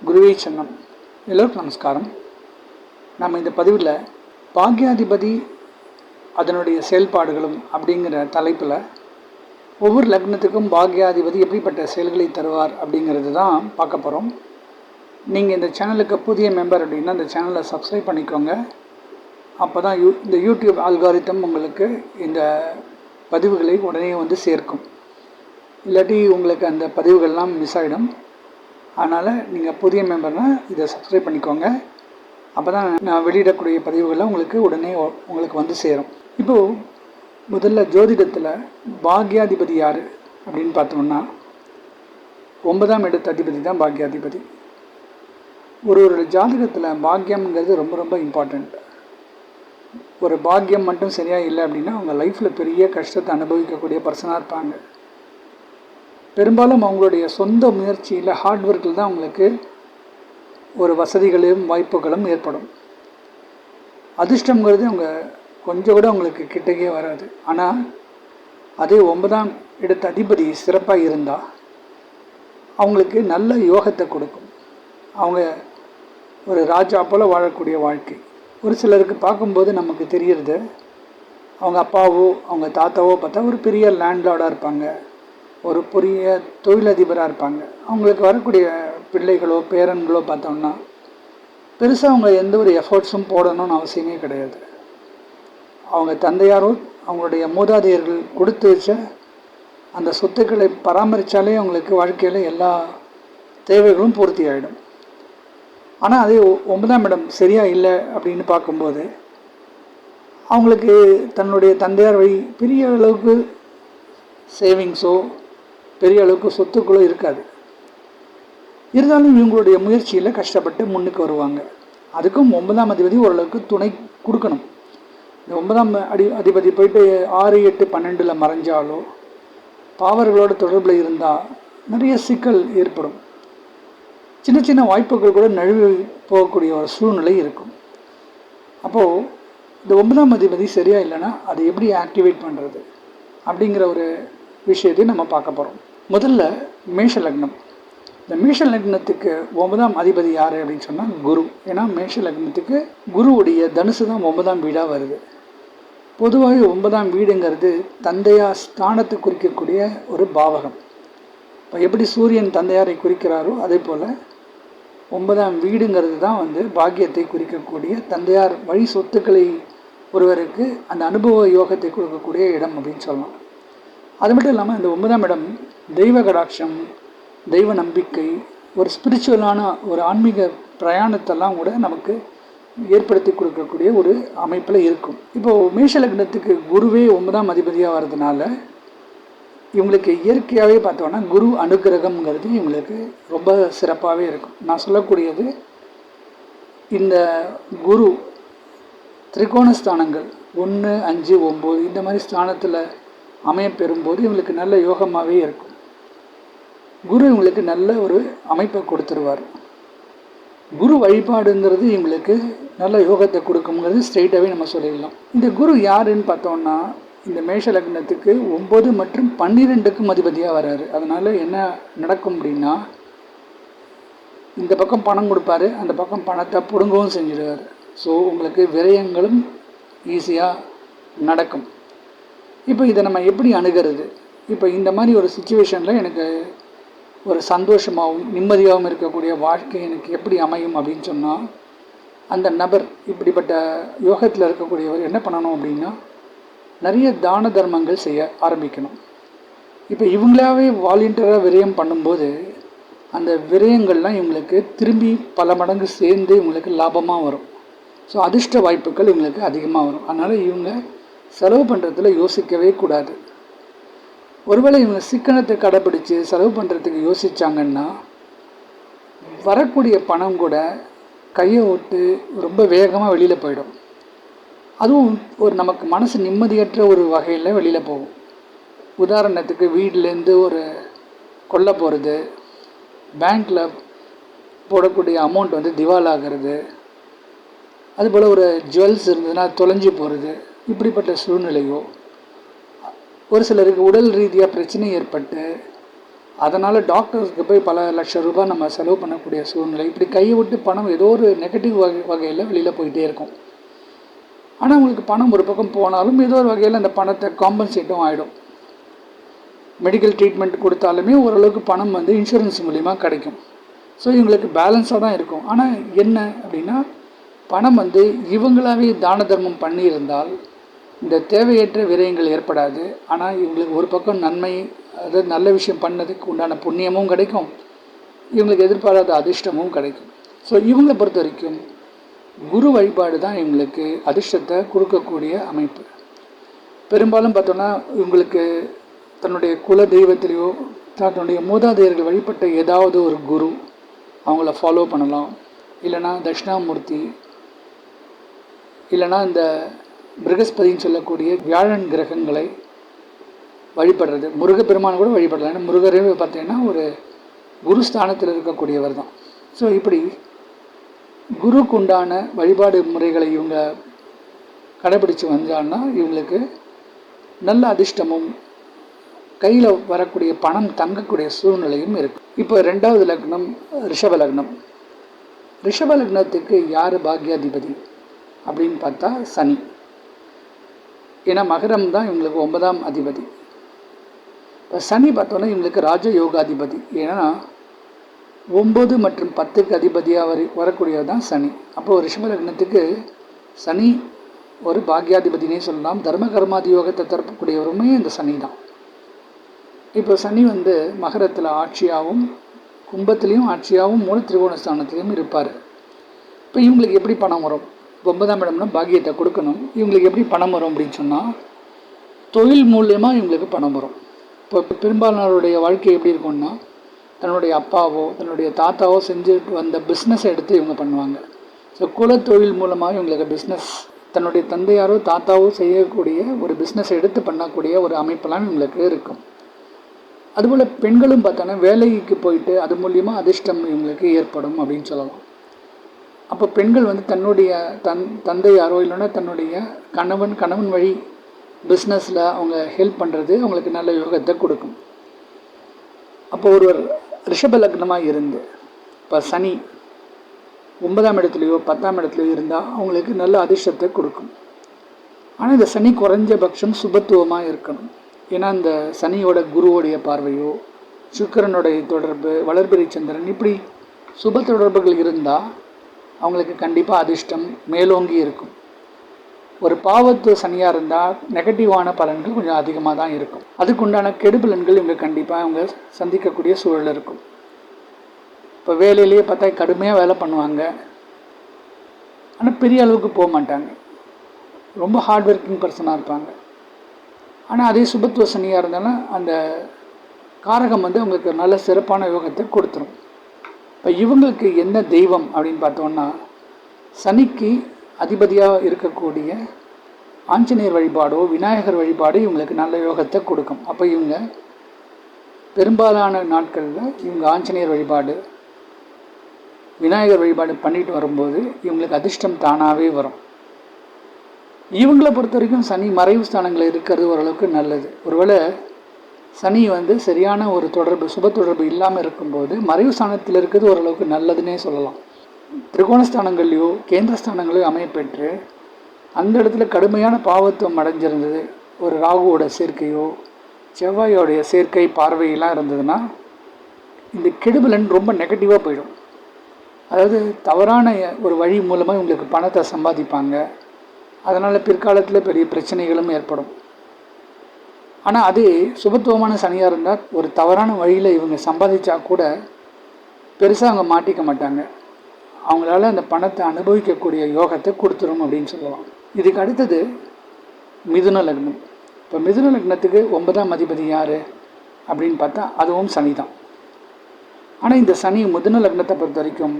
குருவே சரணம். எல்லோருக்கும் நமஸ்காரம். நம்ம இந்த பதிவில் பாக்யாதிபதி அதனுடைய செயல்பாடுகளும் அப்படிங்கிற தலைப்பில் ஒவ்வொரு லக்னத்துக்கும் பாக்யாதிபதி எப்படிப்பட்ட செயல்களை தருவார் அப்படிங்கிறது தான் பார்க்க போகிறோம். நீங்கள் இந்த சேனலுக்கு புதிய மெம்பர் அப்படின்னா இந்த சேனலை சப்ஸ்கிரைப் பண்ணிக்கோங்க. அப்போ தான் இந்த யூடியூப் அல்காரிதம் உங்களுக்கு இந்த பதிவுகளை உடனே வந்து சேர்க்கும். இல்லாட்டி உங்களுக்கு அந்த பதிவுகள்லாம் மிஸ் ஆகிடும். அதனால் நீங்கள் புதிய மெம்பர்னால் இதை சப்ஸ்கிரைப் பண்ணிக்கோங்க. அப்போ தான் நான் வெளியிடக்கூடிய பதிவுகள்லாம் உங்களுக்கு வந்து சேரும். இப்போது முதல்ல ஜோதிடத்தில் பாக்யாதிபதி யார் அப்படின்னு பார்த்தோம்னா 9ஆம் இடத்து அதிபதி தான் பாக்யாதிபதி. ஒரு ஜாதகத்தில் பாக்யம்ங்கிறது ரொம்ப ரொம்ப இம்பார்ட்டண்ட். ஒரு பாக்யம் மட்டும் சரியாக இல்லை அப்படின்னா அவங்க லைஃப்பில் பெரிய கஷ்டத்தை அனுபவிக்கக்கூடிய பர்சனாக இருப்பாங்க. பெரும்பாலும் அவங்களுடைய சொந்த முயற்சியில் ஹார்ட் ஒர்க்கில் தான் அவங்களுக்கு ஒரு வசதிகளும் வாய்ப்புகளும் ஏற்படும். அதிர்ஷ்டங்கிறது அவங்க கொஞ்சம் கூட அவங்களுக்கு கிட்டக்கே வராது. ஆனால் அதே 9ஆம் இடத்து அதிபதி சிறப்பாக இருந்தால் அவங்களுக்கு நல்ல யோகத்தை கொடுக்கும். அவங்க ஒரு ராஜா போல் வாழக்கூடிய வாழ்க்கை. ஒரு சிலருக்கு பார்க்கும்போது நமக்கு தெரிகிறது, அவங்க அப்பாவோ அவங்க தாத்தாவோ பார்த்தா ஒரு பெரிய லேண்ட்லார்டாக இருப்பாங்க, ஒரு பெரிய தொழிலதிபராக இருப்பாங்க. அவங்களுக்கு வரக்கூடிய பிள்ளைகளோ பேரன்களோ பார்த்தோம்னா பெருசாக அவங்க எந்த ஒரு எஃபர்ட்ஸும் போடணும்னு அவசியமே கிடையாது. அவங்க தந்தையாரோ அவங்களுடைய மூதாதையர்கள் கொடுத்து வச்ச அந்த சொத்துக்களை பராமரித்தாலே அவங்களுக்கு வாழ்க்கையில் எல்லா தேவைகளும் பூர்த்தி ஆகிடும். ஆனால் அதே 9ஆம் இடம் சரியாக இல்லை அப்படின்னு பார்க்கும்போது அவங்களுக்கு தன்னுடைய தந்தையார் வழி பெரிய அளவுக்கு சேவிங்ஸோ பெரிய அளவுக்கு சொத்துக்களோ இருக்காது. இருந்தாலும் இவங்களுடைய முயற்சியில் கஷ்டப்பட்டு முன்னுக்கு வருவாங்க. அதுக்கும் 9ஆம் அதிபதி ஓரளவுக்கு துணை கொடுக்கணும். இந்த 9ஆம் அதிபதி போயிட்டு 6, 8, 12 மறைஞ்சாலோ பாவர்களோட தொடர்பில் இருந்தால் நிறைய சிக்கல் ஏற்படும். சின்ன சின்ன வாய்ப்புகள் கூட நழுவி போகக்கூடிய ஒரு சூழ்நிலை இருக்கும். அப்போது இந்த 9ஆம் அதிபதி சரியாக இல்லைன்னா அதை எப்படி ஆக்டிவேட் பண்ணுறது அப்படிங்கிற ஒரு விஷயத்தை நம்ம பார்க்க போகிறோம். முதல்ல மேஷ லக்னம். இந்த மேஷ லக்னத்துக்கு 9ஆம் அதிபதி யார் அப்படின்னு சொன்னால் குரு. ஏன்னா மேஷ லக்னத்துக்கு குருவுடைய தனுசு தான் 9ஆம் வீடாக வருது. பொதுவாக 9ஆம் வீடுங்கிறது தந்தையார் ஸ்தானத்தை குறிக்கக்கூடிய ஒரு பாவகம். இப்போ எப்படி சூரியன் தந்தையாரை குறிக்கிறாரோ அதே போல் 9ஆம் வீடுங்கிறது தான் வந்து பாக்கியத்தை குறிக்கக்கூடிய தந்தையார் வழி சொத்துக்களை ஒருவருக்கு அந்த அனுபவ யோகத்தை கொடுக்கக்கூடிய இடம் அப்படின்னு சொல்லலாம். அது மட்டும் இல்லாமல் இந்த 9ஆம் இடம் தெய்வ கடாட்சம், தெய்வ நம்பிக்கை, ஒரு ஸ்பிரிச்சுவலான ஒரு ஆன்மீக பிரயாணத்தெல்லாம் கூட நமக்கு ஏற்படுத்தி கொடுக்கக்கூடிய ஒரு அமைப்பில் இருக்கும். இப்போது மேஷ லக்னத்துக்கு குருவே 9ஆம் அதிபதியாக வர்றதுனால இவங்களுக்கு இயற்கையாகவே பார்த்தோன்னா குரு அனுகிரகம்ங்கிறது இவங்களுக்கு ரொம்ப சிறப்பாகவே இருக்கும். நான் சொல்லக்கூடியது இந்த குரு திரிகோணஸ்தானங்கள் 1, 5, 9 இந்த மாதிரி ஸ்தானத்தில் அமையப்பெறும்போது இவங்களுக்கு நல்ல யோகமாகவே இருக்கும். குரு இவங்களுக்கு நல்ல ஒரு அமைப்பை கொடுத்துருவார். குரு வழிபாடுங்கிறது இவங்களுக்கு நல்ல யோகத்தை கொடுக்குங்கிறது ஸ்ட்ரெயிட்டாகவே நம்ம சொல்லிடலாம். இந்த குரு யாருன்னு பார்த்தோம்னா இந்த மேஷ லக்னத்துக்கு 9 மற்றும் 12க்கும் அதிபதியாக வர்றாரு. அதனால் என்ன நடக்கும் அப்படின்னா இந்த பக்கம் பணம் கொடுப்பாரு, அந்த பக்கம் பணத்தை பிடுங்கவும் செஞ்சிடுவார். ஸோ உங்களுக்கு விரயங்களும் ஈஸியாக நடக்கும். இப்போ இதை நம்ம எப்படி அணுகிறது? இப்போ இந்த மாதிரி ஒரு சுச்சுவேஷனில் எனக்கு ஒரு சந்தோஷமாகவும் நிம்மதியாகவும் இருக்கக்கூடிய வாழ்க்கை எனக்கு எப்படி அமையும் அப்படின்னு சொன்னால் அந்த நபர் இப்படிப்பட்ட யோகத்தில் இருக்கக்கூடியவர் என்ன பண்ணணும் அப்படின்னா நிறைய தான தர்மங்கள் செய்ய ஆரம்பிக்கணும். இப்போ இவங்களாவே வாலண்டியராக விரயம் பண்ணும்போது அந்த விரயங்கள்லாம் இவங்களுக்கு திரும்பி பல மடங்கு சேர்ந்து இவங்களுக்கு லாபமாக வரும். ஸோ அதிர்ஷ்ட வாய்ப்புகள் இவங்களுக்கு அதிகமாக வரும். அதனால் இவங்க செலவு பண்ணுறதுல யோசிக்கவே கூடாது. ஒருவேளை இவங்க சிக்கனத்தை கடைப்பிடிச்சு செலவு பண்ணுறதுக்கு யோசித்தாங்கன்னா வரக்கூடிய பணம் கூட கையை விட்டு ரொம்ப வேகமாக வெளியில் போயிடும். அதுவும் ஒரு நமக்கு மனசு நிம்மதியற்ற ஒரு வகையில் வெளியில் போகும். உதாரணத்துக்கு வீட்டிலேருந்து ஒரு கொல்லை போகிறது, பேங்க்கில் போடக்கூடிய அமௌண்ட் வந்து திவாலாகிறது, அதுபோல் ஒரு ஜுவல்ஸ் இருந்ததுன்னா தொலைஞ்சி போகிறது, இப்படிப்பட்ட சூழ்நிலையோ ஒரு சிலருக்கு உடல் ரீதியாக பிரச்சனை ஏற்பட்டு அதனால் டாக்டர்ஸ்க்கு போய் பல லட்சம் ரூபாய் நம்ம செலவு பண்ணக்கூடிய சூழ்நிலை. இப்படி கையை விட்டு பணம் ஏதோ ஒரு நெகட்டிவ் வகையில் வெளியில் போயிட்டே இருக்கும். ஆனால் உங்களுக்கு பணம் ஒரு பக்கம் போனாலும் ஏதோ ஒரு வகையில் அந்த பணத்தை காம்பன்சேட்டும் ஆகிடும். மெடிக்கல் ட்ரீட்மெண்ட் கொடுத்தாலுமே ஓரளவுக்கு பணம் வந்து இன்சூரன்ஸ் மூலிமா கிடைக்கும். ஸோ இவங்களுக்கு பேலன்ஸாக தான் இருக்கும். ஆனால் என்ன அப்படின்னா, பணம் வந்து இவங்களாவே தான தர்மம் பண்ணியிருந்தால் இந்த தேவையற்ற விரயங்கள் ஏற்படாது. ஆனால் இவங்களுக்கு ஒரு பக்கம் நன்மை, அதாவது நல்ல விஷயம் பண்ணதுக்கு உண்டான புண்ணியமும் கிடைக்கும், இவங்களுக்கு எதிர்பாராத அதிர்ஷ்டமும் கிடைக்கும். ஸோ இவங்களை பொறுத்த வரைக்கும் குரு வழிபாடு தான் இவங்களுக்கு அதிர்ஷ்டத்தை கொடுக்கக்கூடிய அமைப்பு. பெரும்பாலும் பார்த்தோன்னா இவங்களுக்கு தன்னுடைய குல தெய்வத்திலேயோ தன்னுடைய மூதாதையர்கள் வழிபட்ட ஏதாவது ஒரு குரு அவங்கள ஃபாலோ பண்ணலாம். இல்லைனா தட்சிணாமூர்த்தி, இல்லைனா இந்த பிருகஸ்பதின்னு சொல்லக்கூடிய வியாழன் கிரகங்களை வழிபடுறது. முருகப்பெருமான் கூட வழிபடலாம். ஏன்னா முருகரே பார்த்தீங்கன்னா ஒரு குருஸ்தானத்தில் இருக்கக்கூடியவர் தான். ஸோ இப்படி குருக்கு உண்டான வழிபாடு முறைகளை இவங்க கடைபிடிச்சு வந்தாங்கன்னா இவங்களுக்கு நல்ல அதிர்ஷ்டமும் கையில் வரக்கூடிய பணம் தங்கக்கூடிய சூழ்நிலையும் இருக்குது. இப்போ 2வது லக்னம் ரிஷப லக்னம். ரிஷப லக்னத்துக்கு யார் பாக்யாதிபதி அப்படின்னு பார்த்தா சனி. ஏன்னா மகரம் தான் இவங்களுக்கு 9ஆம் அதிபதி. இப்போ சனி பார்த்தோன்னா இவங்களுக்கு ராஜயோகாதிபதி. ஏன்னா 9 மற்றும் 10க்கு அதிபதியாக வரக்கூடியது தான் சனி. அப்போது ரிஷப லக்னத்துக்கு சனி ஒரு பாக்யாதிபதினே சொல்லலாம். தர்ம கர்மாதி யோகத்தை தரக்கூடியவருமே இந்த சனி தான். இப்போ சனி வந்து மகரத்தில் ஆட்சியாகவும் கும்பத்துலேயும் ஆட்சியாகவும் மூல திரிகோணஸ்தானத்துலேயும் இருப்பார். இப்போ இவங்களுக்கு எப்படி பணம் வரும்? 9ஆம் இடம்னா பாக்கியத்தை கொடுக்கணும். இவங்களுக்கு எப்படி பணம் வரும் அப்படின்னு சொன்னால், தொழில் மூலியமாக இவங்களுக்கு பணம் வரும். இப்போ பெரும்பாலானவருடைய வாழ்க்கை எப்படி இருக்கும்னா, தன்னுடைய அப்பாவோ தன்னுடைய தாத்தாவோ செஞ்சுட்டு வந்த பிஸ்னஸை எடுத்து இவங்க பண்ணுவாங்க. ஸோ குலத்தொழில் மூலமாக இவங்களுக்கு பிஸ்னஸ், தன்னுடைய தந்தையாரோ தாத்தாவோ செய்யக்கூடிய ஒரு பிஸ்னஸை எடுத்து பண்ணக்கூடிய ஒரு அமைப்பெல்லாம் இவங்களுக்கு இருக்கும். அதுபோல் பெண்களும் பார்த்தோன்னா வேலைக்கு போயிட்டு அது மூலியமாக அதிர்ஷ்டம் இவங்களுக்கு ஏற்படும் அப்படின்னு சொல்லலாம். அப்போ பெண்கள் வந்து தன்னுடைய தந்தையாரோ இல்லைன்னா தன்னுடைய கணவன் வழி பிஸ்னஸில் அவங்க ஹெல்ப் பண்ணுறது அவங்களுக்கு நல்ல யோகத்தை கொடுக்கும். அப்போ ஒருவர் ரிஷப லக்னமாக இருந்து இப்போ சனி 9ஆம் இடத்துலையோ 10ஆம் இடத்துலையோ இருந்தால் அவங்களுக்கு நல்ல அதிர்ஷ்டத்தை கொடுக்கும். ஆனால் இந்த சனி குறைஞ்சபட்சம் சுபத்துவமாக இருக்கணும். ஏன்னா இந்த சனியோட குருவோடைய பார்வையோ சுக்கிரனுடைய தொடர்பு, வளர்பிறை சந்திரன், இப்படி சுப தொடர்புகள் இருந்தால் அவங்களுக்கு கண்டிப்பாக அதிர்ஷ்டம் மேலோங்கி இருக்கும். ஒரு பாவத்து சனியாக இருந்தால் நெகட்டிவான பலன்கள் கொஞ்சம் அதிகமாக தான் இருக்கும். அதுக்குண்டான கெடுபலன்கள் இவங்க கண்டிப்பாக அவங்க சந்திக்கக்கூடிய சூழல் இருக்கும். இப்போ வேலையிலேயே பார்த்தா கடுமையாக வேலை பண்ணுவாங்க, ஆனால் பெரிய அளவுக்கு போக மாட்டாங்க, ரொம்ப ஹார்ட் ஒர்க்கிங் பர்சனாக இருப்பாங்க. ஆனால் அதே சுபத்துவ சனியாக இருந்தாலும் அந்த காரகம் வந்து அவங்களுக்கு நல்ல சிறப்பான யோகத்தை கொடுத்துரும். இப்போ இவங்களுக்கு என்ன தெய்வம் அப்படின்னு பார்த்தோன்னா, சனிக்கு அதிபதியாக இருக்கக்கூடிய ஆஞ்சநேயர் வழிபாடோ விநாயகர் வழிபாடு இவங்களுக்கு நல்ல யோகத்தை கொடுக்கும். அப்போ இவங்க பெரும்பாலான நாட்களில் இவங்க ஆஞ்சநேயர் வழிபாடு விநாயகர் வழிபாடு பண்ணிட்டு வரும்போது இவங்களுக்கு அதிர்ஷ்டம் தானாகவே வரும். இவங்களை பொறுத்த வரைக்கும் சனி மறைவு ஸ்தானங்களில் இருக்கிறது ஓரளவுக்கு நல்லது. ஒருவேளை சனி வந்து சரியான ஒரு தொடர்பு சுப தொடர்பு இல்லாமல் இருக்கும்போது மறைவு ஸ்தானத்தில் இருக்கிறது ஓரளவுக்கு நல்லதுன்னே சொல்லலாம். திரிகோணஸ்தானங்கள்லையோ கேந்திரஸ்தானங்களையோ அமையப்பெற்று அந்த இடத்துல கடுமையான பாவத்துவம் அடைஞ்சிருந்தது, ஒரு ராகுவோட சேர்க்கையோ செவ்வாயோடைய சேர்க்கை பார்வையெல்லாம் இருந்ததுன்னா இந்த கெடுபலன் ரொம்ப நெகட்டிவாக போயிடும். அதாவது தவறான ஒரு வழி மூலமாக இவங்களுக்கு பணத்தை சம்பாதிப்பாங்க. அதனால் பிற்காலத்தில் பெரிய பிரச்சனைகளும் ஏற்படும். ஆனால் அது சுபத்துவமான சனியாக இருந்தால் ஒரு தவறான வழியில் இவங்க சம்பாதிச்சா கூட பெருசாக அவங்க மாட்டிக்க மாட்டாங்க. அவங்களால அந்த பணத்தை அனுபவிக்கக்கூடிய யோகத்தை கொடுத்துரும் அப்படின்னு சொல்லலாம். இதுக்கு அடுத்தது மிதுன லக்னம். இப்போ மிதுன லக்னத்துக்கு 9ஆம் அதிபதி யார் அப்படின்னு பார்த்தா அதுவும் சனி தான். ஆனால் இந்த சனி மிதுன லக்னத்தை பொறுத்த வரைக்கும்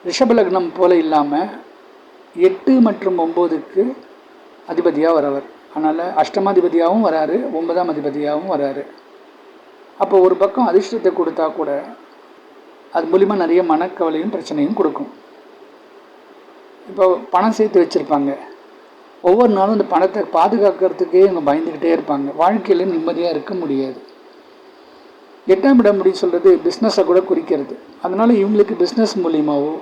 ரிஷப லக்னம் போல் இல்லாமல் 8 மற்றும் 9க்கு அதிபதியாக வரவர். அதனால் அஷ்டமாதிபதியாகவும் வராரு, 9ஆம் அதிபதியாகவும் வராரு. அப்போ ஒரு பக்கம் அதிர்ஷ்டத்தை கொடுத்தா கூட அது மூலிமா நிறைய மனக்கவலையும் பிரச்சனையும் கொடுக்கும். இப்போ பணம் சேர்த்து வச்சுருப்பாங்க, ஒவ்வொரு நாளும் இந்த பணத்தை பாதுகாக்கிறதுக்கே இவங்க பயந்துக்கிட்டே இருப்பாங்க. வாழ்க்கையில் நிம்மதியாக இருக்க முடியாது. 8ஆம் இடம் அப்படின்னு சொல்கிறது பிஸ்னஸை கூட குறிக்கிறது. அதனால் இவங்களுக்கு பிஸ்னஸ் மூலியமாகவோ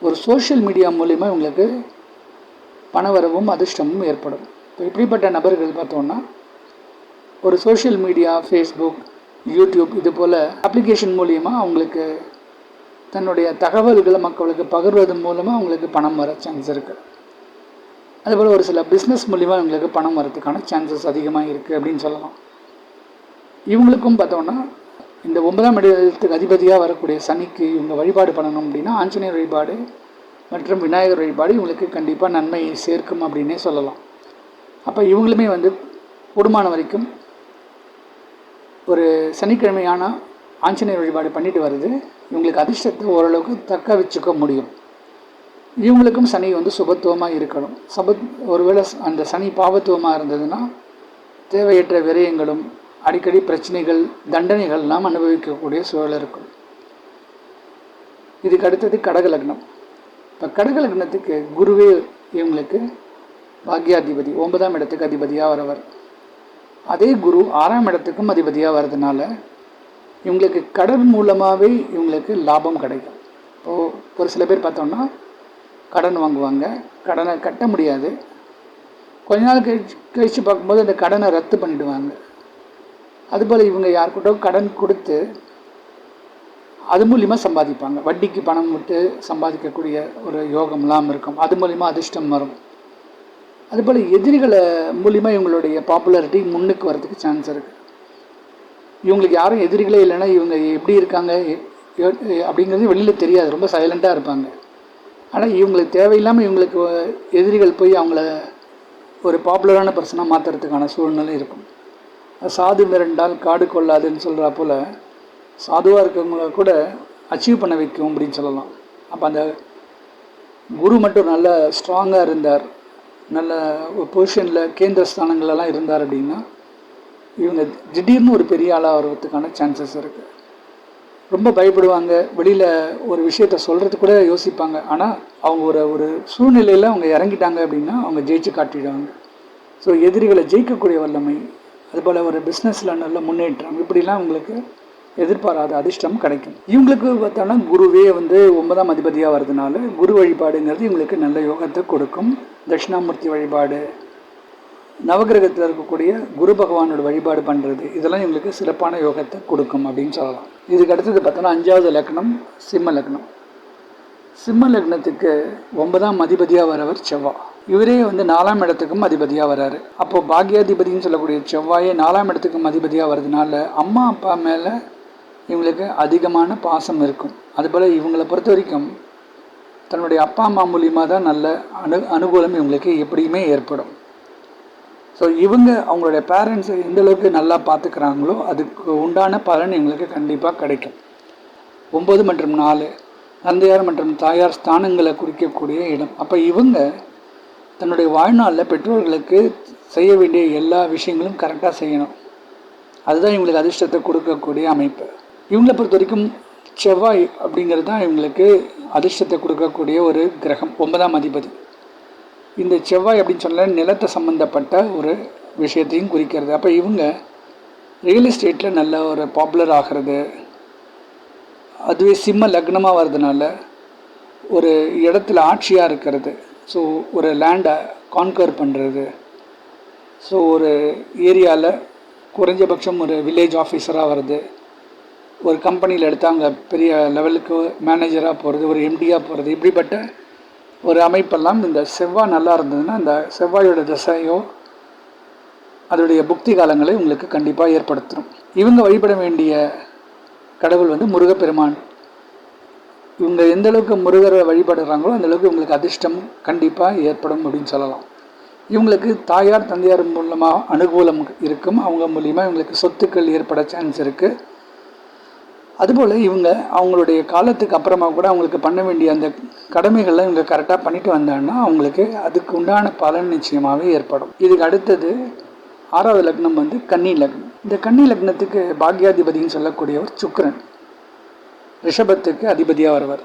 ஒரு சோஷியல் மீடியா மூலிமா இவங்களுக்கு பணவரவும் அதிர்ஷ்டமும் ஏற்படும். இப்போ இப்படிப்பட்ட நபர்கள் பார்த்தோன்னா ஒரு சோஷியல் மீடியா, ஃபேஸ்புக், யூடியூப் இது போல் அப்ளிகேஷன் மூலியமாக அவங்களுக்கு தன்னுடைய தகவல்களை மக்களுக்கு பகிர்வதன் மூலமாக அவங்களுக்கு பணம் வர சான்ஸ் இருக்குது. அதுபோல் ஒரு சில பிஸ்னஸ் மூலிமா இவங்களுக்கு பணம் வரதுக்கான சான்சஸ் அதிகமாக இருக்குது அப்படின்னு சொல்லலாம். இவங்களுக்கும் பார்த்தோன்னா இந்த 9ஆம் இடத்துக்கு அதிபதியாக வரக்கூடிய சனிக்கு இவங்க வழிபாடு பண்ணணும் அப்படின்னா ஆஞ்சநேயர் வழிபாடு மற்றும் விநாயகர் வழிபாடு இவங்களுக்கு கண்டிப்பாக நன்மை சேர்க்கும் அப்படின்னே சொல்லலாம். அப்போ இவங்களுமே கூடுமான வரைக்கும் ஒரு சனிக்கிழமையான ஆஞ்சநேயர் வழிபாடு பண்ணிட்டு வருது இவங்களுக்கு அதிர்ஷ்டத்தை ஓரளவுக்கு தக்க வச்சுக்க முடியும். இவங்களுக்கும் சனி சுபத்துவமாக இருக்கணும். ஒருவேளை அந்த சனி பாவத்துவமாக இருந்ததுன்னா தேவையற்ற விரயங்களும் அடிக்கடி பிரச்சனைகள், தண்டனைகள்லாம் அனுபவிக்கக்கூடிய சூழல் இருக்கும். இதுக்கு அடுத்தது கடக லக்னம். இப்போ கடக லக்னத்துக்கு குருவே இவங்களுக்கு பாக்யாதிபதி, 9ஆம் இடத்துக்கு அதிபதியாக வரவர். அதே குரு 6ஆம் இடத்துக்கும் அதிபதியாக வர்றதுனால இவங்களுக்கு கடன் மூலமாகவே இவங்களுக்கு லாபம் கிடைக்கும். இப்போது ஒரு சில பேர் பார்த்தோன்னா கடன் வாங்குவாங்க, கடனை கட்ட முடியாது, கொஞ்ச நாள் கழித்து பார்க்கும்போது அந்த கடனை ரத்து பண்ணிவிடுவாங்க. அதுபோல் இவங்க யாருக்கிட்ட கடன் கொடுத்து அது மூலிமா சம்பாதிப்பாங்க. வட்டிக்கு பணம் விட்டு சம்பாதிக்கக்கூடிய ஒரு யோகம்லாம் இருக்கும். அது மூலிமா அதிர்ஷ்டம் வரும். அதுபோல் எதிரிகளை மூலிமா இவங்களுடைய பாப்புலாரிட்டி முன்னுக்கு வரதுக்கு சான்ஸ் இருக்குது. இவங்களுக்கு யாரும் எதிரிகளே இல்லைன்னா இவங்க எப்படி இருக்காங்க அப்படிங்கிறது வெளியில் தெரியாது, ரொம்ப சைலண்ட்டாக இருப்பாங்க. ஆனால் இவங்களுக்கு தேவையில்லாமல் இவங்களுக்கு எதிரிகள் போய் அவங்கள ஒரு பாப்புலரான பர்சனாக மாற்றுறதுக்கான சூழ்நிலை இருக்கும். சாது மிரண்டால் காடு கொள்ளாதுன்னு சொல்கிறா போல் சாதுவாக இருக்கவங்கள கூட அச்சீவ் பண்ண வைக்கும் அப்படின்னு சொல்லலாம். அப்போ அந்த குரு மட்டும் நல்ல ஸ்ட்ராங்காக இருந்தார், நல்ல ஒரு பொசிஷனில் கேந்திர ஸ்தானங்களெல்லாம் இருந்தார் அப்படின்னா இவங்க திடீர்னு ஒரு பெரிய ஆளாக வர்றதுக்கான சான்சஸ் இருக்குது. ரொம்ப பயப்படுவாங்க, வெளியில் ஒரு விஷயத்த சொல்கிறதுக்கு கூட யோசிப்பாங்க. ஆனால் அவங்க ஒரு சூழ்நிலையில் அவங்க இறங்கிட்டாங்க அப்படின்னா அவங்க ஜெயிச்சு காட்டிடுவாங்க. ஸோ எதிரிகளை ஜெயிக்கக்கூடிய வல்லமை, அதுபோல் ஒரு பிஸ்னஸில் நல்ல முன்னேற்றம், இப்படிலாம் உங்களுக்கு எதிர்பாராத அதிர்ஷ்டம் கிடைக்கும். இவங்களுக்கு பார்த்தோன்னா குருவே 9ஆம் அதிபதியாக வர்றதுனால குரு வழிபாடுங்கிறது இவங்களுக்கு நல்ல யோகத்தை கொடுக்கும். தட்சிணாமூர்த்தி வழிபாடு, நவகிரகத்தில் இருக்கக்கூடிய குரு பகவானோட வழிபாடு பண்ணுறது, இதெல்லாம் இவங்களுக்கு சிறப்பான யோகத்தை கொடுக்கும் அப்படின்னு சொல்லலாம். இதுக்கு அடுத்தது பார்த்தோன்னா 5வது லக்னம் சிம்ம லக்னம். சிம்ம லக்னத்துக்கு 9ஆம் அதிபதியாக வரவர் செவ்வாய். இவரே 4ஆம் இடத்துக்கும் அதிபதியாக வர்றாரு. அப்போது பாக்யாதிபதினு சொல்லக்கூடிய செவ்வாயே 4ஆம் இடத்துக்கும் அதிபதியாக வர்றதுனால அம்மா அப்பா மேலே இவங்களுக்கு அதிகமான பாசம் இருக்கும். அதுபோல் இவங்களை பொறுத்த வரைக்கும் தன்னுடைய அப்பா அம்மா மூலியமாக தான் நல்ல அனுகூலம் இவங்களுக்கு எப்படியுமே ஏற்படும். ஸோ இவங்க அவங்களுடைய பேரண்ட்ஸை எந்தளவுக்கு நல்லா பார்த்துக்கிறாங்களோ அதுக்கு உண்டான பலன் இவங்களுக்கு கண்டிப்பாக கிடைக்கும். 9 மற்றும் 4 தந்தையார் மற்றும் தாயார் ஸ்தானங்களை குறிக்கக்கூடிய இடம். அப்போ இவங்க தன்னுடைய வாழ்நாளில் பெற்றோர்களுக்கு செய்ய வேண்டிய எல்லா விஷயங்களும் கரெக்டாக செய்யணும். அதுதான் இவங்களுக்கு அதிர்ஷ்டத்தை கொடுக்கக்கூடிய அமைப்பு. இவங்களை பொறுத்த வரைக்கும் செவ்வாய் அப்படிங்கிறது தான் இவங்களுக்கு அதிர்ஷ்டத்தை கொடுக்கக்கூடிய ஒரு கிரகம், 9ஆம் அதிபதி. இந்த செவ்வாய் அப்படின்னு சொன்னால் நிலத்தை சம்மந்தப்பட்ட ஒரு விஷயத்தையும் குறிக்கிறது. அப்போ இவங்க ரியல் எஸ்டேட்டில் நல்ல ஒரு பாப்புலர் ஆகிறது. அதுவே சிம்ம லக்னமாக வர்றதுனால ஒரு இடத்துல ஆட்சியாக இருக்கிறது, ஸோ ஒரு லேண்டை கான்கர் பண்ணுறது, ஸோ ஒரு ஏரியாவில் குறைஞ்சபட்சம் ஒரு வில்லேஜ் ஆஃபீஸராக வருது, ஒரு கம்பெனியில் எடுத்தால் அங்கே பெரிய லெவலுக்கு மேனேஜராக போகிறது, ஒரு எம்டியாக போகிறது, இப்படிப்பட்ட ஒரு அமைப்பெல்லாம் இந்த செவ்வாய் நல்லா இருந்ததுன்னா இந்த செவ்வாயோட திசையோ அதோடைய புக்தி காலங்களை உங்களுக்கு கண்டிப்பாக ஏற்படுத்தும். இவங்க வழிபட வேண்டிய கடவுள் முருகப்பெருமான். இவங்க எந்த அளவுக்கு முருகரை வழிபடுறாங்களோ அந்தளவுக்கு இவங்களுக்கு அதிர்ஷ்டம் கண்டிப்பாக ஏற்படும் அப்படின்னு சொல்லலாம். இவங்களுக்கு தாயார் தந்தையார் மூலமாக அனுகூலம் இருக்கும். அவங்க மூலிமா இவங்களுக்கு சொத்துக்கள் ஏற்பட சான்ஸ் இருக்குது. அதுபோல் இவங்க அவங்களுடைய காலத்துக்கு அப்புறமா கூட அவங்களுக்கு பண்ண வேண்டிய அந்த கடமைகளை இவங்க கரெக்டாக பண்ணிட்டு வந்தாங்கன்னா அவங்களுக்கு அதுக்கு உண்டான பலன் நிச்சயமாகவே ஏற்படும். இதுக்கு அடுத்தது 6வது லக்னம் கன்னி லக்னம். இந்த கன்னி லக்னத்துக்கு பாக்யாதிபதினு சொல்லக்கூடியவர் சுக்கிரன், ரிஷபத்துக்கு அதிபதியாக வருவார்.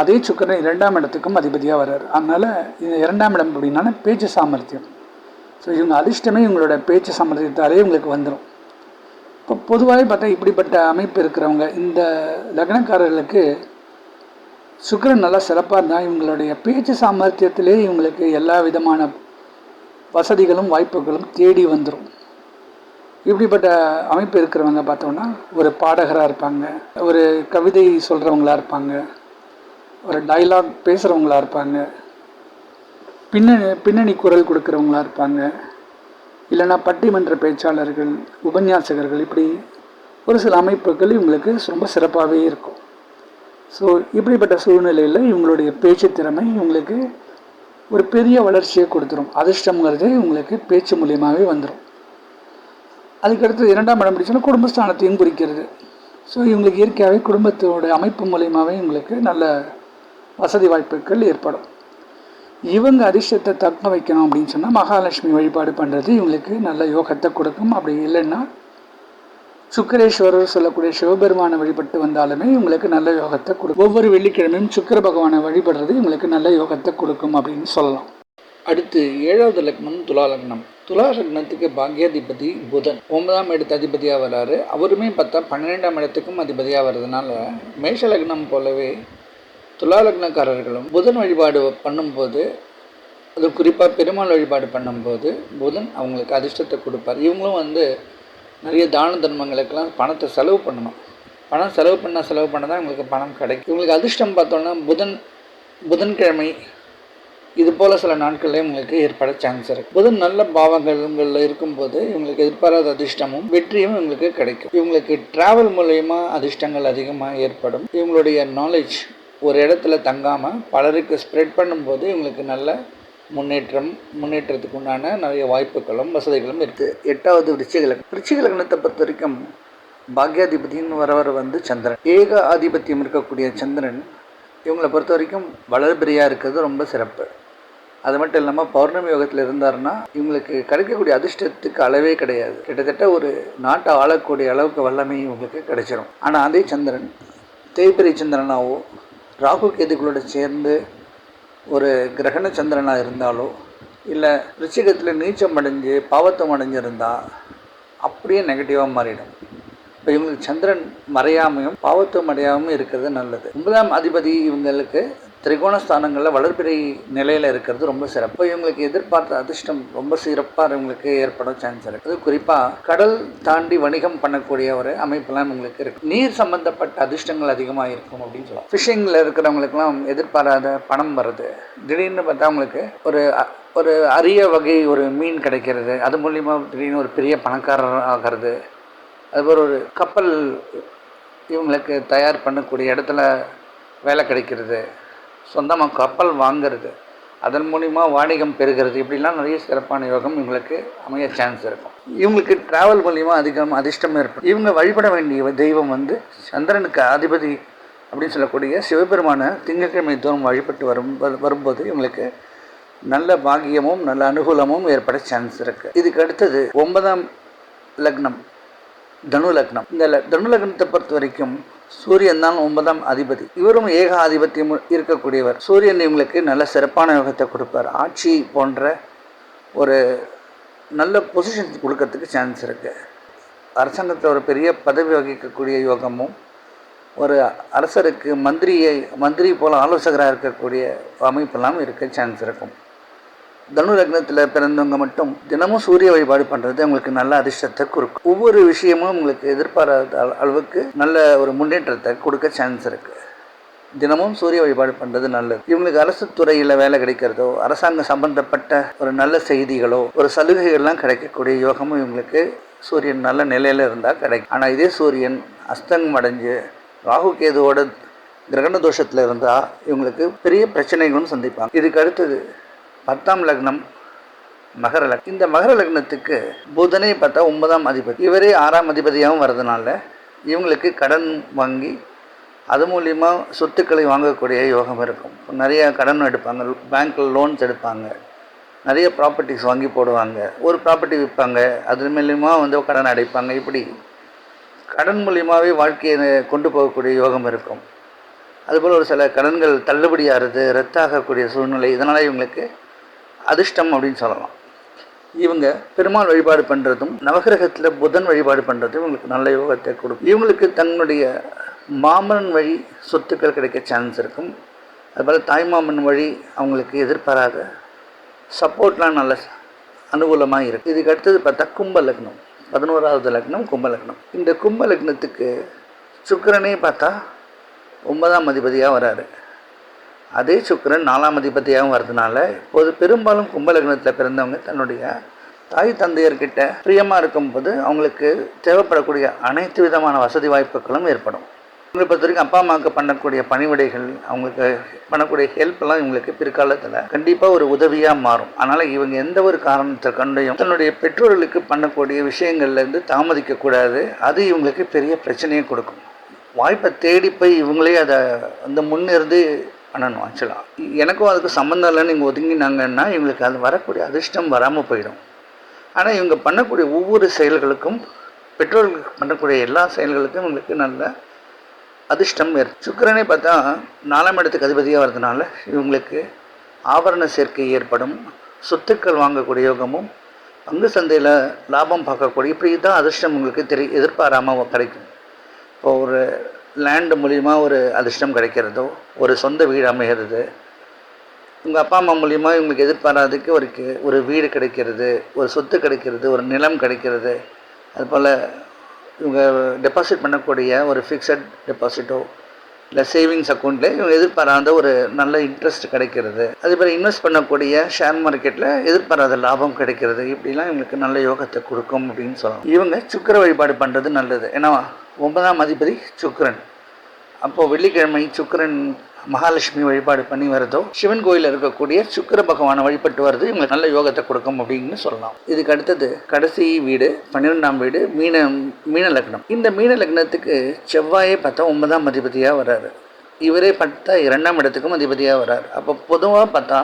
அதே சுக்கிரன் 2ஆம் இடத்துக்கும் அதிபதியாக வர்றார். அதனால் இந்த 2ஆம் இடம் அப்படின்னா பேச்சு சாமர்த்தியம். ஸோ இவங்க அதிர்ஷ்டமே இவங்களோட பேச்சு சாமர்த்தியத்தாலே இவங்களுக்கு வந்துடும். இப்போ பொதுவாகவே பார்த்தா இப்படிப்பட்ட அமைப்பு இருக்கிறவங்க இந்த லக்னக்காரர்களுக்கு சுக்கிரன் நல்லா சிறப்பாக இருந்தால் இவங்களுடைய பேச்சு சாமர்த்தியத்திலே இவங்களுக்கு எல்லா விதமான வசதிகளும் வாய்ப்புகளும் தேடி வந்துடும். இப்படிப்பட்ட அமைப்பு இருக்கிறவங்க பார்த்தோன்னா ஒரு பாடகராக இருப்பாங்க, ஒரு கவிதை சொல்கிறவங்களா இருப்பாங்க, ஒரு டைலாக் பேசுகிறவங்களா இருப்பாங்க, பின்னணி குரல் கொடுக்குறவங்களா இருப்பாங்க, இல்லைன்னா பட்டிமன்ற பேச்சாளர்கள், உபன்யாசகர்கள், இப்படி ஒரு சில அமைப்புகள் இவங்களுக்கு ரொம்ப சிறப்பாகவே இருக்கும். ஸோ இப்படிப்பட்ட சூழ்நிலையில் இவங்களுடைய பேச்சு திறமை இவங்களுக்கு ஒரு பெரிய வளர்ச்சியை கொடுத்துரும். அதிர்ஷ்டங்கிறது இவங்களுக்கு பேச்சு மூலியமாகவே வந்துடும். அதுக்கடுத்து 2ஆம் இடம் பிடிச்சோன்னா குடும்பஸ்தானத்தையும் குறிக்கிறது. ஸோ இவங்களுக்கு இயற்கையாகவே குடும்பத்தோட அமைப்பு மூலியமாகவே இவங்களுக்கு நல்ல வசதி வாய்ப்புகள் ஏற்படும். இவங்க அதிர்ஷ்டத்தை தக்க வைக்கணும் அப்படின்னு சொன்னால் மகாலட்சுமி வழிபாடு பண்ணுறது இவங்களுக்கு நல்ல யோகத்தை கொடுக்கும். அப்படி இல்லைன்னா சுக்கரேஸ்வரர் சொல்லக்கூடிய சிவபெருமானை வழிபட்டு வந்தாலுமே இவங்களுக்கு நல்ல யோகத்தை கொடுக்கும். ஒவ்வொரு வெள்ளிக்கிழமையும் சுக்கர பகவானை வழிபடுறது இவங்களுக்கு நல்ல யோகத்தை கொடுக்கும் அப்படின்னு சொல்லலாம். அடுத்து 7வது லக்னம் துலா லக்னம். துலா லக்னத்துக்கு பாக்யாதிபதி புதன் 9ஆம் இடத்து அதிபதியாக வர்றாரு. அவருமே பார்த்தா 12ஆம் இடத்துக்கும் அதிபதியாக வர்றதுனால மேஷ லக்னம் போலவே துலா லக்னக்காரர்களும் புதன் வழிபாடு பண்ணும்போது, அது குறிப்பாக பெருமாள் வழிபாடு பண்ணும்போது புதன் அவங்களுக்கு அதிர்ஷ்டத்தை கொடுப்பார். இவங்களும் நிறைய தான தர்மங்களுக்கெல்லாம் பணத்தை செலவு பண்ணணும். பணம் செலவு பண்ண தான் இவங்களுக்கு பணம் கிடைக்கும். இவங்களுக்கு அதிர்ஷ்டம் பார்த்தோன்னா புதன்கிழமை இது போல் சில நாட்கள்லேயே இவங்களுக்கு ஏற்பட சான்ஸ் இருக்குது. புதன் நல்ல பாவங்களில் இருக்கும்போது இவங்களுக்கு எதிர்பாராத அதிர்ஷ்டமும் வெற்றியும் இவங்களுக்கு கிடைக்கும். இவங்களுக்கு ட்ராவல் மூலயமா அதிர்ஷ்டங்கள் அதிகமாக ஏற்படும். இவங்களுடைய நாலேஜ் ஒரு இடத்துல தங்காமல் பலருக்கு ஸ்ப்ரெட் பண்ணும்போது இவங்களுக்கு நல்ல முன்னேற்றத்துக்கு உண்டான நிறைய வாய்ப்புகளும் வசதிகளும் இருக்குது. 8வது விருச்சிக லக்னத்தை பொறுத்த வரைக்கும் பாக்யாதிபதியின் வரவர் சந்திரன். ஏக ஆதிபத்தியம் இருக்கக்கூடிய சந்திரன் இவங்களை பொறுத்த வரைக்கும் வளர்பிரியாக இருக்கிறது ரொம்ப சிறப்பு. அது மட்டும் இல்லாமல் பௌர்ணமி யோகத்தில் இருந்தாருன்னா இவங்களுக்கு கிடைக்கக்கூடிய அதிர்ஷ்டத்துக்கு அளவே கிடையாது. கிட்டத்தட்ட ஒரு நாட்டை ஆளக்கூடிய அளவுக்கு வல்லமை இவங்களுக்கு கிடைச்சிடும். ஆனால் அதே சந்திரன் தேய்பிரை சந்திரனாவோ ராகு கேதுகளோடு சேர்ந்து ஒரு கிரகண சந்திரனாக இருந்தாலோ இல்லை ரிச்சிகத்தில் நீச்சம் அடைஞ்சு பாவத்தம் அடைஞ்சிருந்தால் அப்படியே நெகட்டிவாக மாறிடும். இப்போ இவங்களுக்கு சந்திரன் மறையாமையும் பாவத்துவம் அடையாமல் இருக்கிறது நல்லது. 9ஆம் அதிபதி இவங்களுக்கு திரிகோணஸ்தானங்களில் வளர்பிறை நிலையில் இருக்கிறது ரொம்ப சிறப்பு. இவங்களுக்கு எதிர்பார்த்த அதிர்ஷ்டம் ரொம்ப சிறப்பாக இவங்களுக்கு ஏற்பட சான்ஸ் இருக்குது. அது குறிப்பாக கடல் தாண்டி வணிகம் பண்ணக்கூடிய ஒரு அமைப்பெல்லாம் இவங்களுக்கு இருக்குது. நீர் சம்பந்தப்பட்ட அதிர்ஷ்டங்கள் அதிகமாக இருக்கும் அப்படின்னு சொல்லலாம். ஃபிஷிங்கில் இருக்கிறவங்களுக்கெல்லாம் எதிர்பாராத பணம் வருது. திடீர்னு பார்த்தா அவங்களுக்கு ஒரு அரிய வகை ஒரு மீன் கிடைக்கிறது. அது மூலிமா திடீர்னு ஒரு பெரிய பணக்காரர் ஆகிறது. அதுபோல் ஒரு கப்பல் இவங்களுக்கு தயார் பண்ணக்கூடிய இடத்துல வேலை கிடைக்கிறது, சொந்தமாக கப்பல் வாங்கிறது, அதன் மூலிமா வாணிகம் பெறுகிறது, இப்படிலாம் நிறைய சிறப்பான யோகம் இவங்களுக்கு அமைய சான்ஸ் இருக்கும். இவங்களுக்கு ட்ராவல் மூலிமா அதிர்ஷ்டம் ஏற்படும். இவங்க வழிபட வேண்டிய தெய்வம் சந்திரனுக்கு அதிபதி அப்படின்னு சொல்லக்கூடிய சிவபெருமான திங்கட்கிழமை தோறும் வழிபட்டு வரும்போது இவங்களுக்கு நல்ல பாக்கியமும் நல்ல அனுகூலமும் ஏற்பட சான்ஸ் இருக்குது. இதுக்கு அடுத்தது 9ஆம் லக்னம் தனு லக்னம். இந்த தனு லக்னத்தை பொறுத்த வரைக்கும் சூரியன் தான் 9ஆம் அதிபதி. இவரும் ஏக ஆதிபத்தியம் இருக்கக்கூடியவர். சூரியன் இவங்களுக்கு நல்ல சிறப்பான யோகத்தை கொடுப்பார். ஆட்சி போன்ற ஒரு நல்ல பொசிஷன் கொடுக்கறதுக்கு சான்ஸ் இருக்குது. அரசாங்கத்தில் ஒரு பெரிய பதவி வகிக்கக்கூடிய யோகமும், ஒரு அரசருக்கு மந்திரி போல் ஆலோசகராக இருக்கக்கூடிய அமைப்பெல்லாம் இருக்க சான்ஸ் இருக்கும். தனு லக்னத்தில் பிறந்தவங்க மட்டும் தினமும் சூரிய வழிபாடு பண்ணுறது உங்களுக்கு நல்ல அதிர்ஷ்டத்தை கொடுக்கும். ஒவ்வொரு விஷயமும் உங்களுக்கு எதிர்பாராத அளவுக்கு நல்ல ஒரு முன்னேற்றத்தை கொடுக்க சான்ஸ் இருக்குது. தினமும் சூரிய வழிபாடு பண்ணுறது நல்லது. இவங்களுக்கு அரசு துறையில் வேலை கிடைக்கிறதோ, அரசாங்கம் சம்பந்தப்பட்ட ஒரு நல்ல செய்திகளோ, ஒரு சலுகைகள்லாம் கிடைக்கக்கூடிய யோகமும் இவங்களுக்கு சூரியன் நல்ல நிலையில் இருந்தால் கிடைக்கும். ஆனால் இதே சூரியன் அஸ்தங்கம் அடைஞ்சு ராகு கேதுவோட கிரகண தோஷத்தில் இருந்தால் இவங்களுக்கு பெரிய பிரச்சனைகளும் சந்திப்பாங்க. இதுக்கு அடுத்தது 10ஆம் லக்னம் மகர லக்னம். இந்த மகர லக்னத்துக்கு புதனே பார்த்தா 9ஆம் அதிபதி. இவரே 6ஆம் அதிபதியாகவும் வர்றதுனால இவங்களுக்கு கடன் வாங்கி அது மூலிமா சொத்துக்களை வாங்கக்கூடிய யோகம் இருக்கும். நிறைய கடன் எடுப்பாங்க, பேங்க்கில் லோன்ஸ் எடுப்பாங்க, நிறைய ப்ராப்பர்ட்டிஸ் வாங்கி போடுவாங்க, ஒரு ப்ராப்பர்ட்டி விற்பாங்க, அது மூலிமா கடன் அடைப்பாங்க. இப்படி கடன் மூலியமாகவே வாழ்க்கையை கொண்டு போகக்கூடிய யோகம் இருக்கும். அதுபோல் ஒரு சில கடன்கள் தள்ளுபடியாகிறது, ரத்தாகக்கூடிய சூழ்நிலை, இதனால் இவங்களுக்கு அதிர்ஷ்டம் அப்படின்னு சொல்லலாம். இவங்க பெருமாள் வழிபாடு பண்ணுறதும் நவகிரகத்தில் புதன் வழிபாடு பண்ணுறதும் இவங்களுக்கு நல்ல யோகத்தை கொடுக்கும். இவங்களுக்கு தன்னுடைய மாமன் வழி சொத்துக்கள் கிடைக்க சான்ஸ் இருக்கும். அதுபோல் தாய்மாமன் வழி அவங்களுக்கு எதிர்பாராத சப்போர்ட்லாம் நல்ல அனுகூலமாக இருக்குது. இதுக்கு அடுத்தது பார்த்தா கும்ப லக்னம், 11வது லக்னம் கும்ப லக்னம். இந்த கும்ப லக்னத்துக்கு சுக்கிரனே பார்த்தா 9ஆம் அதிபதியாக வராரு. அதே சுக்கிரன் 4ஆம் அதிபதியாகவும் வர்றதுனால இப்போது பெரும்பாலும் கும்ப லக்னத்தில் பிறந்தவங்க தன்னுடைய தாய் தந்தையர்கிட்ட பிரியமாக இருக்கும்போது அவங்களுக்கு தேவைப்படக்கூடிய அனைத்து விதமான வசதி வாய்ப்புகளும் ஏற்படும். இவங்களை பொறுத்த வரைக்கும் அப்பா அம்மாவுக்கு பண்ணக்கூடிய பணிவிடைகள், அவங்களுக்கு பண்ணக்கூடிய ஹெல்ப்லாம் இவங்களுக்கு பிற்காலத்தில் கண்டிப்பாக ஒரு உதவியாக மாறும். அதனால் இவங்க எந்த ஒரு காரணத்தை கண்டையும் தன்னுடைய பெற்றோர்களுக்கு பண்ணக்கூடிய விஷயங்கள்லேருந்து தாமதிக்கக்கூடாது. அது இவங்களுக்கு பெரிய பிரச்சனையை கொடுக்கும். வாய்ப்பை தேடி போய் இவங்களே அதை வந்து முன்னிருந்து பண்ணணும். ஆக்சுவலாக எனக்கும் அதுக்கு சம்மந்தம் இல்லைன்னு இவங்க ஒதுங்கினாங்கன்னா இவங்களுக்கு அது வரக்கூடிய அதிர்ஷ்டம் வராமல் போயிடும். ஆனால் இவங்க பண்ணக்கூடிய ஒவ்வொரு செயல்களுக்கும், பெற்றோர்களுக்கு பண்ணக்கூடிய எல்லா செயல்களுக்கும் இவங்களுக்கு நல்ல அதிர்ஷ்டம் ஏற்படும். சுக்கிரனே பார்த்தா 4ஆம் இடத்துக்கு அதிபதியாக வர்றதுனால இவங்களுக்கு ஆபரண சேர்க்கை ஏற்படும். சொத்துக்கள் வாங்கக்கூடிய யோகமும், பங்கு சந்தையில் லாபம் பார்க்கக்கூடிய, இப்படி தான் அதிர்ஷ்டம் உங்களுக்கு எதிர்பாராமல் கிடைக்கும். இப்போ ஒரு லேண்டு மூலிமா ஒரு அதிர்ஷ்டம் கிடைக்கிறதோ, ஒரு சொந்த வீடு அமைகிறது, உங்கள் அப்பா அம்மா மூலிமா இவங்களுக்கு எதிர்பாராததுக்கு ஒரு வீடு கிடைக்கிறது, ஒரு சொத்து கிடைக்கிறது, ஒரு நிலம் கிடைக்கிறது, அதுபோல் இவங்க டெபாசிட் பண்ணக்கூடிய ஒரு ஃபிக்ஸட் டெபாசிட்டோ இல்லை சேவிங்ஸ் அக்கௌண்ட்டில் இவங்க எதிர்பாராத ஒரு நல்ல இன்ட்ரெஸ்ட் கிடைக்கிறது, அதேபோல் இன்வெஸ்ட் பண்ணக்கூடிய ஷேர் மார்க்கெட்டில் எதிர்பாராத லாபம் கிடைக்கிறது. இப்படிலாம் இவங்களுக்கு நல்ல யோகத்தை கொடுக்கும் அப்படின்னு சொல்லலாம். இவங்க சுக்கிர வழிபாடு பண்ணுறது நல்லது. ஏன்னா 9ஆம் அதிபதி சுக்கிரன். அப்போது வெள்ளிக்கிழமை சுக்கிரன் மகாலட்சுமி வழிபாடு பண்ணி வரதோ, சிவன் கோயிலில் இருக்கக்கூடிய சுக்கிர பகவானை வழிபட்டு வருது இவங்களுக்கு நல்ல யோகத்தை கொடுக்கும் அப்படின்னு சொல்லலாம். இதுக்கு அடுத்தது கடைசி வீடு 12ஆம் வீடு மீன லக்னம். இந்த மீன லக்னத்துக்கு செவ்வாயே பார்த்தா 9ஆம் அதிபதியாக வர்றாரு. இவரே பார்த்தா 2ஆம் இடத்துக்கும் அதிபதியாக வர்றாரு. அப்போ பொதுவாக பார்த்தா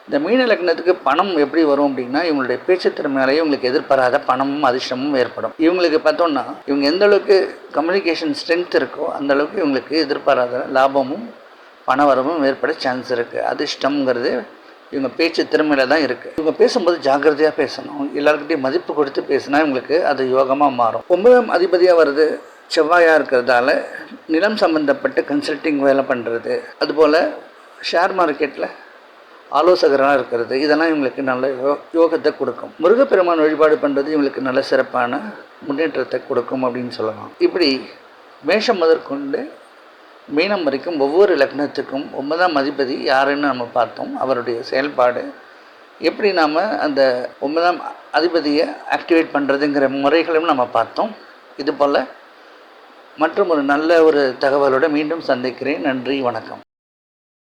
இந்த மீன லக்னத்துக்கு பணம் எப்படி வரும் அப்படின்னா, இவங்களுடைய பேச்சு திறமையாலேயே இவங்களுக்கு எதிர்பாராத பணமும் அதிர்ஷ்டமும் ஏற்படும். இவங்களுக்கு பார்த்தோன்னா இவங்க எந்த அளவுக்கு கம்யூனிகேஷன் ஸ்ட்ரென்த் இருக்கோ அந்த அளவுக்கு இவங்களுக்கு எதிர்பாராத லாபமும் பணவரவும் ஏற்பட சான்ஸ் இருக்குது. அதிர்ஷ்டம்ங்கிறது இவங்க பேச்சு திறமையில் தான் இருக்குது. இவங்க பேசும்போது ஜாக்கிரதையாக பேசணும். எல்லாருக்கிட்டையும் மதிப்பு கொடுத்து பேசினா இவங்களுக்கு அது யோகமாக மாறும். 9ஆம் அதிபதியாக வருது செவ்வாயாக இருக்கிறதால நிலம் சம்மந்தப்பட்ட கன்சல்டிங் வேலை பண்ணுறது, அதுபோல் ஷேர் மார்க்கெட்டில் ஆலோசகராக இருக்கிறது, இதெல்லாம் இவங்களுக்கு நல்ல யோகத்தை கொடுக்கும். முருகப்பெருமான் வழிபாடு பண்ணுறது இவங்களுக்கு நல்ல சிறப்பான முன்னேற்றத்தை கொடுக்கும் அப்படின்னு சொல்லலாம். இப்படி மேஷம் முதற்கொண்டு மீனம் வரைக்கும் ஒவ்வொரு லக்னத்துக்கும் 9ஆம் அதிபதி யாருன்னு நம்ம பார்த்தோம். அவருடைய செயல்பாடு எப்படி நாம் அந்த 9ஆம் அதிபதியை ஆக்டிவேட் பண்ணுறதுங்கிற முறைகளும் நம்ம பார்த்தோம். இதுபோல் மற்றும் ஒரு நல்ல ஒரு தகவலோடு மீண்டும் சந்திக்கிறேன். நன்றி, வணக்கம்.